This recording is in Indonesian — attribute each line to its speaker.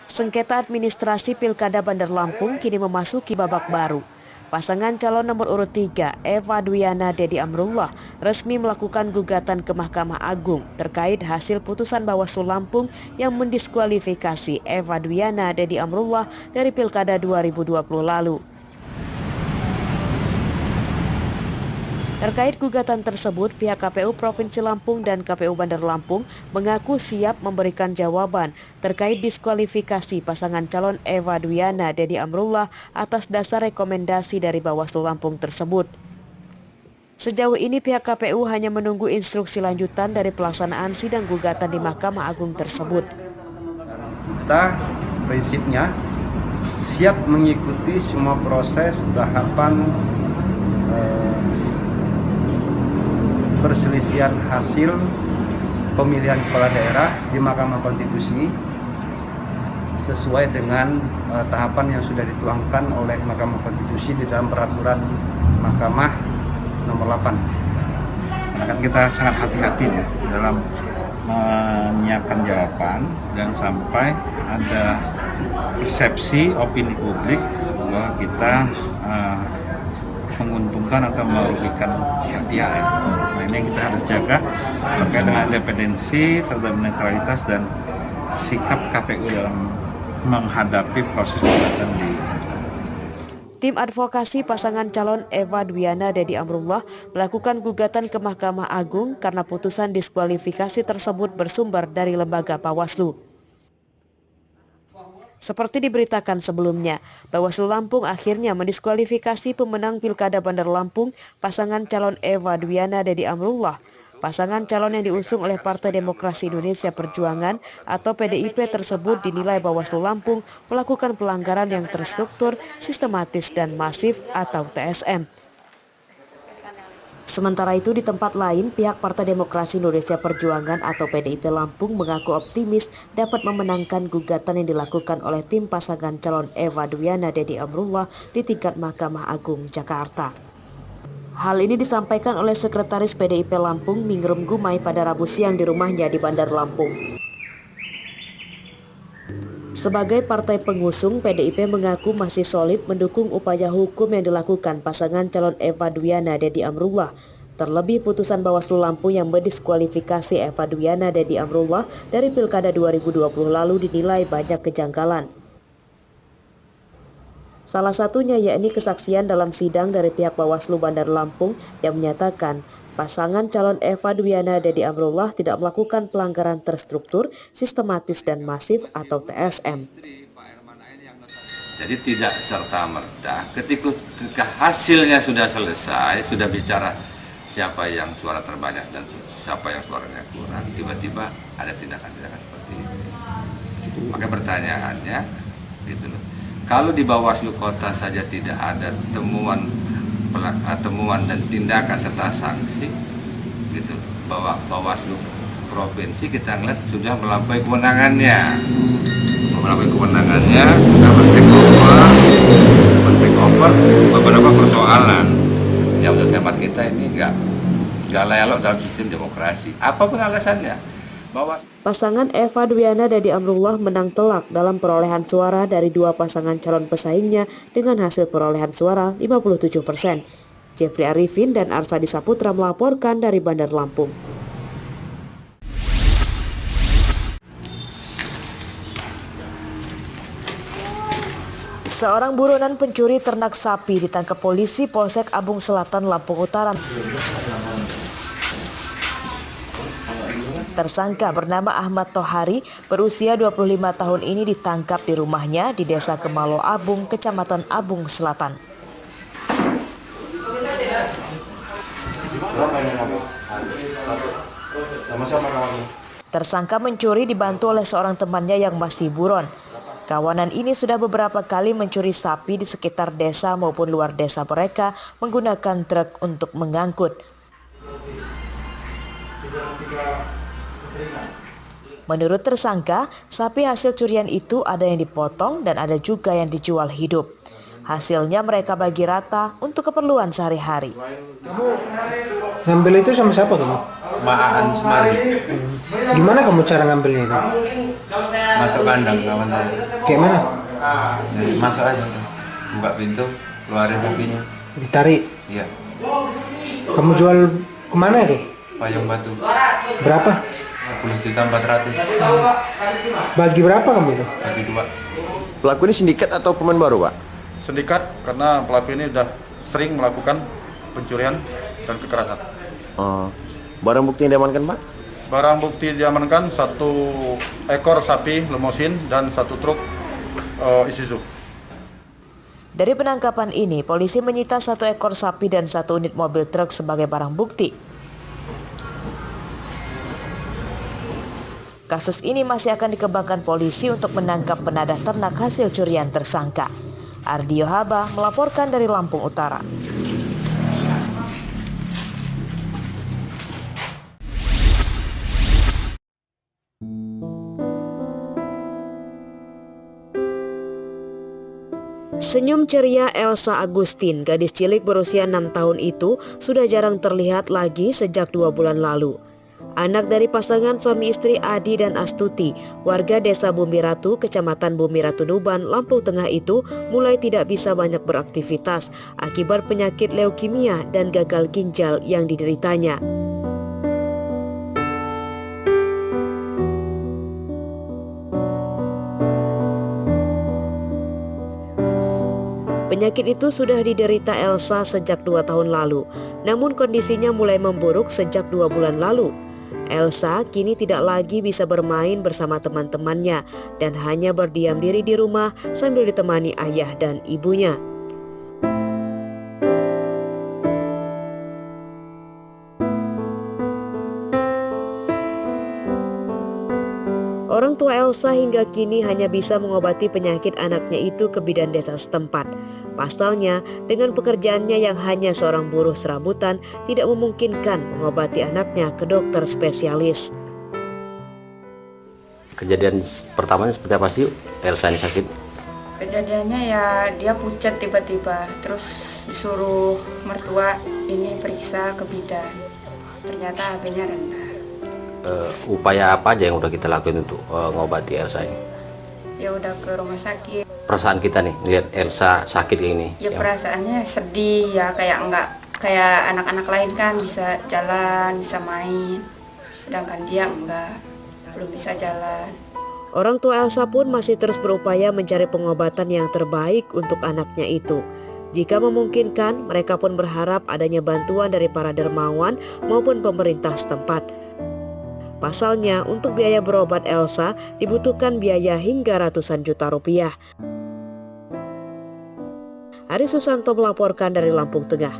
Speaker 1: Sengketa administrasi Pilkada Bandar Lampung kini memasuki babak baru. Pasangan calon nomor urut 3, Eva Dwiana Dedi Amrullah, resmi melakukan gugatan ke Mahkamah Agung terkait hasil putusan Bawaslu Lampung yang mendiskualifikasi Eva Dwiana Dedi Amrullah dari Pilkada 2020 lalu. Terkait gugatan tersebut, pihak KPU Provinsi Lampung dan KPU Bandar Lampung mengaku siap memberikan jawaban terkait diskualifikasi pasangan calon Eva Dwiana Dedi Amrullah atas dasar rekomendasi dari Bawaslu Lampung tersebut. Sejauh ini pihak KPU hanya menunggu instruksi lanjutan dari pelaksanaan sidang gugatan di Mahkamah Agung tersebut.
Speaker 2: Kita prinsipnya siap mengikuti semua proses tahapan perselisihan hasil pemilihan kepala daerah di Mahkamah Konstitusi sesuai dengan tahapan yang sudah dituangkan oleh Mahkamah Konstitusi di dalam peraturan Mahkamah nomor 8.
Speaker 3: Kan kita sangat hati-hati ya dalam menyiapkan jawaban dan sampai ada persepsi opini publik bahwa kita menguntungkan atau merugikan pihak-pihak. Nah, ini yang kita harus jaga terkait dengan independensi, terhadap netralitas dan sikap KPU dalam menghadapi proses gugatan di.
Speaker 1: Tim advokasi pasangan calon Eva Dwiana Dedi Amrullah melakukan gugatan ke Mahkamah Agung karena putusan diskualifikasi tersebut bersumber dari lembaga Bawaslu. Seperti diberitakan sebelumnya, Bawaslu Lampung akhirnya mendiskualifikasi pemenang Pilkada Bandar Lampung pasangan calon Eva Dwiana Dedi Amrullah. Pasangan calon yang diusung oleh Partai Demokrasi Indonesia Perjuangan atau PDIP tersebut dinilai Bawaslu Lampung melakukan pelanggaran yang terstruktur, sistematis dan masif atau TSM. Sementara itu di tempat lain, pihak Partai Demokrasi Indonesia Perjuangan atau PDIP Lampung mengaku optimis dapat memenangkan gugatan yang dilakukan oleh tim pasangan calon Eva Dwiana Dedi Amrullah di tingkat Mahkamah Agung Jakarta. Hal ini disampaikan oleh Sekretaris PDIP Lampung Mingrum Gumai pada Rabu siang di rumahnya di Bandar Lampung. Sebagai partai pengusung, PDIP mengaku masih solid mendukung upaya hukum yang dilakukan pasangan calon Eva Dwiana Dedi Amrullah. Terlebih putusan Bawaslu Lampung yang mendiskualifikasi Eva Dwiana Dedi Amrullah dari Pilkada 2020 lalu dinilai banyak kejanggalan. Salah satunya yakni kesaksian dalam sidang dari pihak Bawaslu Bandar Lampung yang menyatakan pasangan calon Eva Dwiana Dedi Amrullah tidak melakukan pelanggaran terstruktur, sistematis dan masif atau TSM.
Speaker 4: Jadi tidak serta-merta ketika hasilnya sudah selesai, sudah bicara siapa yang suara terbanyak dan siapa yang suaranya kurang, tiba-tiba ada tindakan-tindakan seperti itu. Maka pertanyaannya, gitu loh. Kalau di Bawaslu Kota saja tidak ada temuan dan tindakan serta sanksi, gitu, bahwa Bawaslu Provinsi kita ngeliat sudah melampaui kewenangannya, sudah men-take over beberapa persoalan yang menurut hemat kita ini nggak layak dalam sistem demokrasi, apapun alasannya.
Speaker 1: Pasangan Eva Dwiana Dedi Amrullah menang telak dalam perolehan suara dari dua pasangan calon pesaingnya dengan hasil perolehan suara 57%. Jeffrey Arifin dan Arsadi Saputra melaporkan dari Bandar Lampung. Seorang buronan pencuri ternak sapi ditangkap polisi Polsek Abung Selatan, Lampung Utara. Tersangka bernama Ahmad Tohari berusia 25 tahun ini ditangkap di rumahnya di Desa Kemalo Abung, Kecamatan Abung Selatan. Tersangka mencuri dibantu oleh seorang temannya yang masih buron. Kawanan ini sudah beberapa kali mencuri sapi di sekitar desa maupun luar desa mereka menggunakan truk untuk mengangkut. Menurut tersangka, sapi hasil curian itu ada yang dipotong dan ada juga yang dijual hidup. Hasilnya mereka bagi rata untuk keperluan sehari-hari.
Speaker 5: Kamu ngambil itu sama siapa kamu? Maan Sumari.
Speaker 6: Gimana kamu cara ngambilnya itu?
Speaker 5: Masuk kandang kawan saya.
Speaker 6: Kayak mana?
Speaker 5: Jadi masuk aja, buka pintu, keluarin sapinya.
Speaker 6: Ditarik.
Speaker 5: Iya,
Speaker 6: Kamu jual kemana itu?
Speaker 5: Payung Batu.
Speaker 6: Berapa?
Speaker 5: 10.400.000.
Speaker 6: Bagi berapa kamu itu?
Speaker 5: Bagi 2.
Speaker 7: Pelaku ini sindikat atau pemain baru, Pak?
Speaker 2: Sindikat karena pelaku ini sudah sering melakukan pencurian dan kekerasan.
Speaker 7: Barang bukti yang diamankan, Pak?
Speaker 2: Barang bukti diamankan 1 ekor sapi lemosin dan 1 truk Isuzu.
Speaker 1: Dari penangkapan ini, polisi menyita 1 ekor sapi dan 1 unit mobil truk sebagai barang bukti. Kasus ini masih akan dikembangkan polisi untuk menangkap penadah ternak hasil curian tersangka. Ardio Haba melaporkan dari Lampung Utara. Senyum ceria Elsa Agustin, gadis cilik berusia 6 tahun itu, sudah jarang terlihat lagi sejak 2 bulan lalu. Anak dari pasangan suami istri Adi dan Astuti, warga desa Bumi Ratu, kecamatan Bumi Ratu Nuban, Lampung Tengah itu mulai tidak bisa banyak beraktivitas akibat penyakit leukemia dan gagal ginjal yang dideritanya. Penyakit itu sudah diderita Elsa sejak 2 tahun lalu, namun kondisinya mulai memburuk sejak 2 bulan lalu. Elsa kini tidak lagi bisa bermain bersama teman-temannya dan hanya berdiam diri di rumah sambil ditemani ayah dan ibunya. Orang tua Elsa hingga kini hanya bisa mengobati penyakit anaknya itu ke bidan desa setempat. Pasalnya, dengan pekerjaannya yang hanya seorang buruh serabutan, tidak memungkinkan mengobati anaknya ke dokter spesialis.
Speaker 7: Kejadian pertamanya seperti apa sih Elsa ini sakit?
Speaker 8: Kejadiannya ya dia pucat tiba-tiba, terus disuruh mertua ini periksa ke bidan. Ternyata HP-nya rendah.
Speaker 7: Upaya apa aja yang udah kita lakuin untuk ngobati Elsa ini?
Speaker 8: Ya udah ke rumah sakit.
Speaker 7: Perasaan kita nih lihat Elsa sakit kayak gini.
Speaker 8: Ya perasaannya sedih ya, kayak enggak kayak anak-anak lain kan bisa jalan, bisa main. Sedangkan dia enggak, belum bisa jalan.
Speaker 1: Orang tua Elsa pun masih terus berupaya mencari pengobatan yang terbaik untuk anaknya itu. Jika memungkinkan, mereka pun berharap adanya bantuan dari para dermawan maupun pemerintah setempat. Pasalnya, untuk biaya berobat Elsa dibutuhkan biaya hingga ratusan juta rupiah. Ari Susanto melaporkan dari Lampung Tengah.